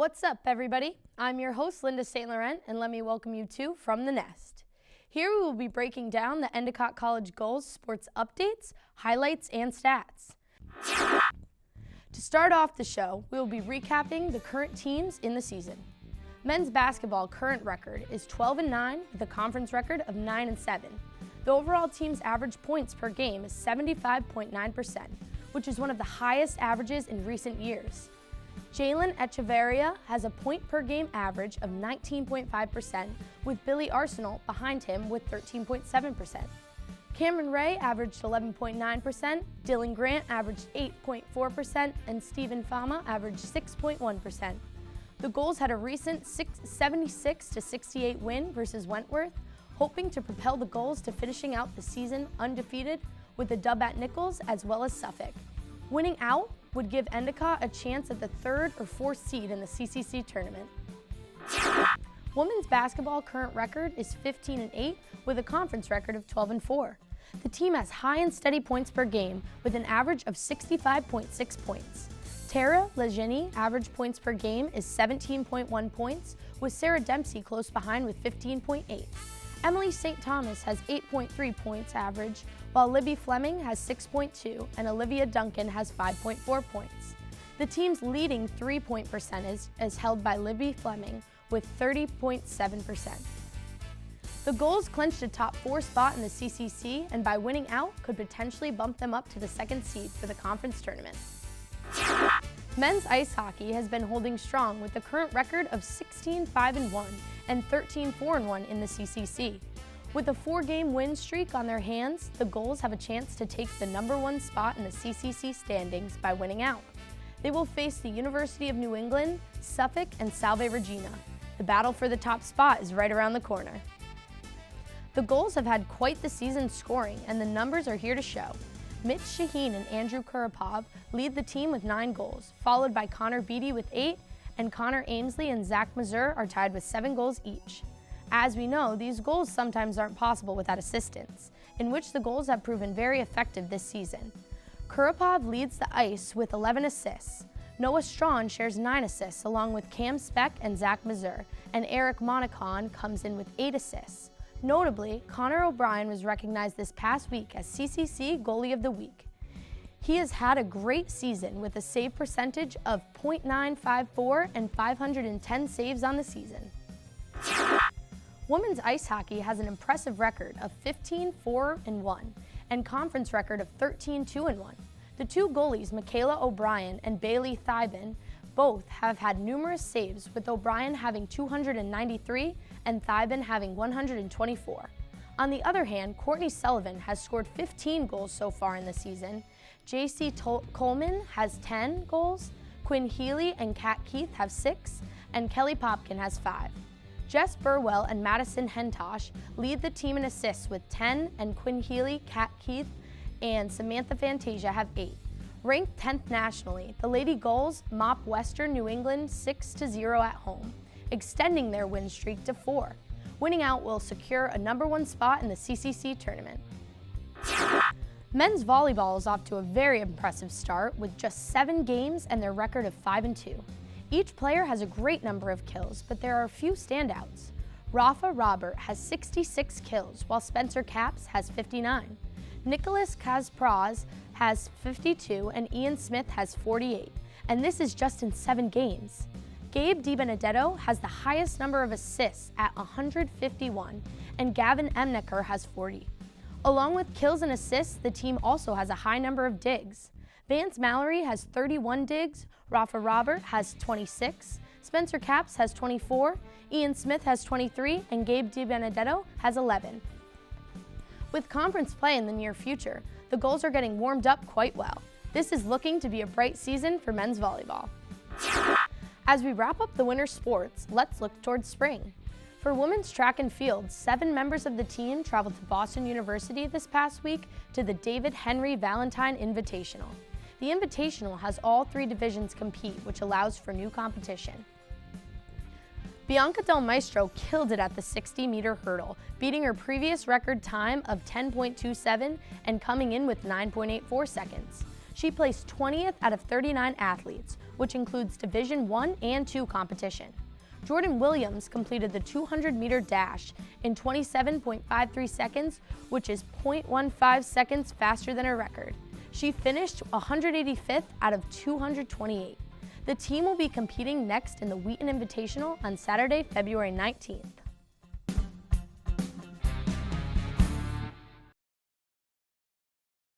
What's up, everybody? I'm your host, Linda St. Laurent, and let me welcome you to From the Nest. Here we will be breaking down the Endicott College Gulls sports updates, highlights, and stats. To start off the show, we will be recapping the current teams in the season. Men's basketball current record is 12-9 with a conference record of 9-7. The overall team's average points per game is 75.9%, which is one of the highest averages in recent years. Jalen Echeverria has a point-per-game average of 19.5%, with Billy Arsenal behind him with 13.7%. Cameron Ray averaged 11.9%, Dylan Grant averaged 8.4%, and Stephen Fama averaged 6.1%. The Gulls had a recent 76-68 win versus Wentworth, hoping to propel the Gulls to finishing out the season undefeated with a dub at Nichols as well as Suffolk. Winning out would give Endicott a chance at the 3rd or 4th seed in the CCC tournament. Women's basketball current record is 15-8 with a conference record of 12-4. The team has high and steady points per game with an average of 65.6 points. Tara Legeni average points per game is 17.1 points, with Sarah Dempsey close behind with 15.8. Emily St. Thomas has 8.3 points average, while Libby Fleming has 6.2 and Olivia Duncan has 5.4 points. The team's leading three-point percentage is held by Libby Fleming with 30.7%. The Gulls clinched a top 4 spot in the CCC and by winning out could potentially bump them up to the 2nd seed for the conference tournament. Men's ice hockey has been holding strong with a current record of 16-5-1 and 13-4-1 in the CCC. With a 4-game win streak on their hands, the Gulls have a chance to take the #1 spot in the CCC standings by winning out. They will face the University of New England, Suffolk, and Salve Regina. The battle for the top spot is right around the corner. The Gulls have had quite the season scoring, and the numbers are here to show. Mitch Shaheen and Andrew Kurapov lead the team with 9 goals, followed by Connor Beatty with 8, and Connor Amesley and Zach Mazur are tied with 7 goals each. As we know, these goals sometimes aren't possible without assistance, in which the Gulls have proven very effective this season. Kurapov leads the ice with 11 assists. Noah Strawn shares 9 assists along with Cam Speck and Zach Mazur, and Eric Monicon comes in with 8 assists. Notably, Connor O'Brien was recognized this past week as CCC Goalie of the Week. He has had a great season with a save percentage of .954 and 510 saves on the season. Women's ice hockey has an impressive record of 15-4-1 and conference record of 13-2-1. The two goalies, Michaela O'Brien and Bailey Thibin, both have had numerous saves, with O'Brien having 293 and Thibin having 124. On the other hand, Courtney Sullivan has scored 15 goals so far in the season. JC Coleman has 10 goals, Quinn Healy and Kat Keith have 6, and Kelly Popkin has 5. Jess Burwell and Madison Hentosh lead the team in assists with 10, and Quinn Healy, Kat Keith, and Samantha Fantasia have 8. Ranked 10th nationally, the Lady Gulls mop Western New England 6-0 at home, extending their win streak to 4. Winning out will secure a #1 spot in the CCC tournament. Men's volleyball is off to a very impressive start with just 7 games and their record of 5-2. Each player has a great number of kills, but there are a few standouts. Rafa Robert has 66 kills, while Spencer Capps has 59. Nicholas Kaspraz has 52, and Ian Smith has 48, and this is just in 7 games. Gabe DiBenedetto has the highest number of assists at 151, and Gavin Emnecker has 40. Along with kills and assists, the team also has a high number of digs. Vance Mallory has 31 digs, Rafa Robert has 26, Spencer Capps has 24, Ian Smith has 23, and Gabe DiBenedetto has 11. With conference play in the near future, the Gulls are getting warmed up quite well. This is looking to be a bright season for men's volleyball. As we wrap up the winter sports, let's look towards spring. For women's track and field, 7 members of the team traveled to Boston University this past week to the David Henry Valentine Invitational. The Invitational has all 3 divisions compete, which allows for new competition. Bianca Del Maestro killed it at the 60-meter hurdle, beating her previous record time of 10.27 and coming in with 9.84 seconds. She placed 20th out of 39 athletes, which includes Division I and II competition. Jordan Williams completed the 200-meter dash in 27.53 seconds, which is 0.15 seconds faster than her record. She finished 185th out of 228. The team will be competing next in the Wheaton Invitational on Saturday, February 19th.